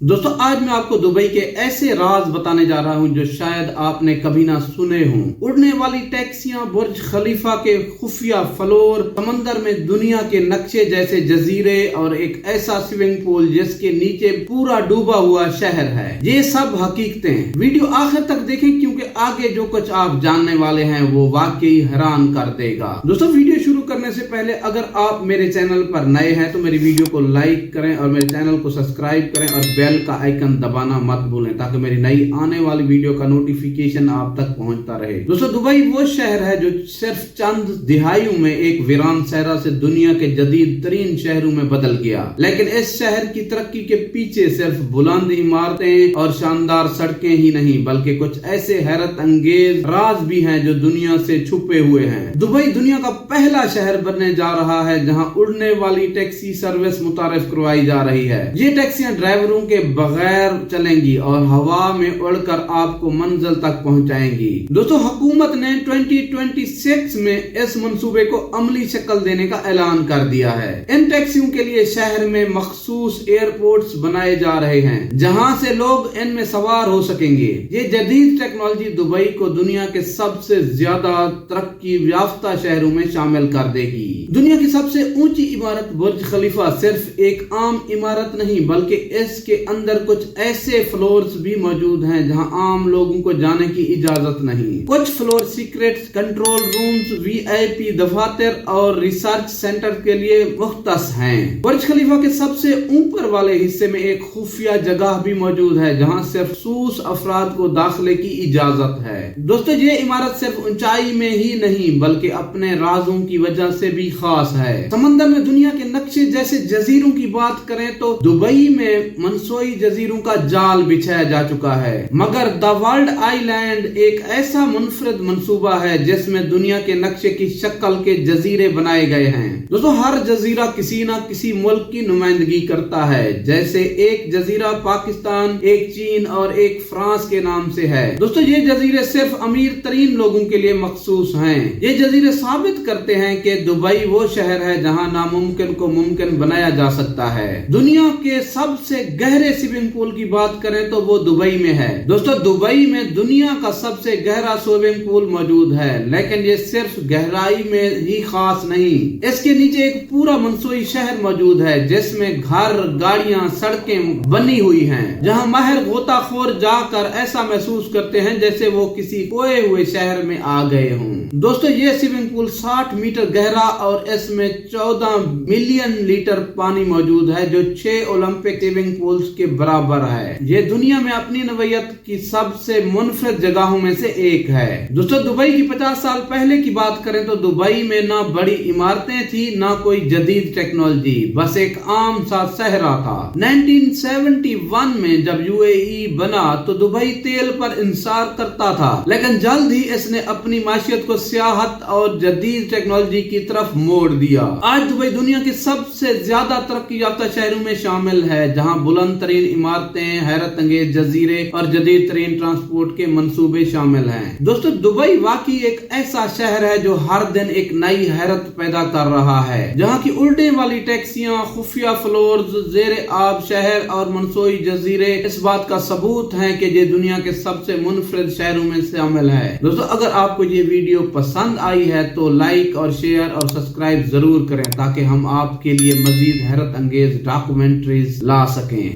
दोस्तों आज मैं आपको दुबई के ऐसे राज बताने जा रहा हूं जो शायद आपने कभी ना सुने हों। उड़ने वाली टैक्सियां, बुर्ज खलीफा के खुफिया फ्लोर, समंदर में दुनिया के नक्शे जैसे जजीरे और एक ऐसा स्विमिंग पूल जिसके नीचे पूरा डूबा हुआ शहर है। ये सब हकीकतें। वीडियो आखिर तक देखें क्योंकि आगे जो कुछ आप जानने वाले हैं वो वाकई हैरान कर देगा। दोस्तों वीडियो शुरू करने से पहले अगर आप मेरे चैनल पर नए हैं तो मेरी वीडियो को लाइक करें और मेरे चैनल को सब्सक्राइब करें और बेल का आइकन दबाना मत भूलें ताकि मेरी नई आने वाली वीडियो का नोटिफिकेशन आप तक पहुंचता रहे। दोस्तों दुबई वो शहर है जो सिर्फ चंद दिहाइयों में एक वीरान सहरा से दुनिया के जदीद तरीन शहरों में बदल गया, लेकिन इस शहर की तरक्की के पीछे सिर्फ बुलंद इमारतें और शानदार सड़कें ही नहीं बल्कि कुछ ऐसे हैरत अंगेज राज भी हैं जो दुनिया से छुपे हुए हैं। दुबई दुनिया का पहला शहर बनने जा रहा है जहां उड़ने वाली टैक्सी सर्विस मुतारिफ करवाई जा रही है। ये टैक्सियां ड्राइवरों के बगैर चलेंगी और हवा में उड़कर आपको मंजिल तक पहुंचाएंगी। दोस्तों हुकूमत ने 2026 में इस मंसूबे को अमली शक्ल देने का ऐलान कर दिया है। इन टैक्सियों के लिए शहर में मखसूस एयरपोर्ट्स बनाए जा रहे हैं जहां से लोग इनमें सवार हो सकेंगे। ये जदीद टेक्नोलॉजी दुबई को दुनिया के सबसे ज्यादा तरक्की याफ्ता शहरों में शामिल कर देगी। दुनिया की सबसे ऊंची इमारत बुर्ज खलीफा सिर्फ एक आम इमारत नहीं बल्कि इसके अंदर कुछ ऐसे फ्लोर्स भी मौजूद हैं जहां आम लोगों को जाने की इजाजत नहीं। कुछ floor secret control rooms, VIP दफातर और रिसर्च सेंटर के लिए मुख्तस हैं। बुर्ज खलीफा के सबसे ऊपर वाले हिस्से में एक खुफिया जगह भी मौजूद है जहां सिर्फ सूस अफराद को दाखिले की इजाजत है। दोस्तों ये इमारत सिर्फ ऊंचाई में ही नहीं बल्कि अपने राजों की वजह से भी खास है। समंदर में दुनिया के नक्शे जैसे जजीरों की बात करें तो दुबई में मनसूई जजीरों का जाल बिछाया जा चुका है, मगर द वर्ल्ड आइलैंड एक ऐसा मुनफरिद मंसूबा है जिसमें दुनिया के नक्शे की शक्ल के जजीरे बनाए गए हैं। दोस्तों हर जजीरा किसी न किसी मुल्क की नुमाइंदगी करता है, जैसे एक जजीरा पाकिस्तान, एक चीन और एक फ्रांस के नाम से है। दोस्तों ये जजीरे सिर्फ अमीर तरीन लोगों के लिए मखसूस हैं। ये जजीरे साबित करते हैं कि दुबई वो शहर है जहां नामुमकिन को मुमकिन बनाया जा सकता है। दुनिया के सबसे गहरे स्विमिंग पूल की बात करें तो वो दुबई में है। दोस्तों दुबई में दुनिया का सबसे गहरा स्विमिंग पूल मौजूद है, लेकिन ये सिर्फ गहराई में ही खास नहीं, इसके नीचे एक पूरा मनसूई शहर मौजूद है जिसमें घर, गाड़ियां, सड़कें बनी हुई हैं, जहां माहिर गोताखोर जाकर ऐसा महसूस करते हैं जैसे वो किसी खोए हुए शहर में आ गए हों। दोस्तों ये स्विमिंग पूल 60 मीटर गहरा और इसमें 14 मिलियन लीटर पानी मौजूद है जो 6 ओलंपिक स्विमिंग पूल्स के बराबर है। ये दुनिया में अपनी नवैयत की सबसे मुनफरिद जगहों में से एक है। दोस्तों दुबई की 50 साल पहले की बात करें तो दुबई में ना बड़ी इमारतें थी ना कोई जदीद टेक्नोलॉजी, बस एक आम सा सहरा था। 1971 में जब यूएई बना तो दुबई तेल पर इंसार करता था, लेकिन जल्द ही इसने अपनी माशियत को सियाहत और जदीद टेक्नोलॉजी की तरफ मोड़ दिया। आज दुबई दुनिया के सबसे ज्यादा तरक्की याफ्ता शहरों में शामिल है जहां बुलंद तरीन इमारतें, हैरत अंगेज जजीरे और जदीद तरीन ट्रांसपोर्ट के मंसूबे शामिल हैं। दोस्तों दुबई वाकई एक ऐसा शहर है जो हर दिन एक नई हैरत पैदा कर रहा है, जहां की उड़ने वाली टैक्सियां, खुफिया फ्लोर्स, जेरे आब शहर और मनसूई जजीरे इस बात का सबूत हैं कि ये दुनिया के सबसे मुनफरिद शहरों में शामिल है। दोस्तों अगर आपको ये वीडियो पसंद आई है तो लाइक और शेयर और सब्सक्राइब जरूर करें ताकि हम आपके लिए मजीद हैरत अंगेज डॉक्यूमेंट्रीज ला सकें।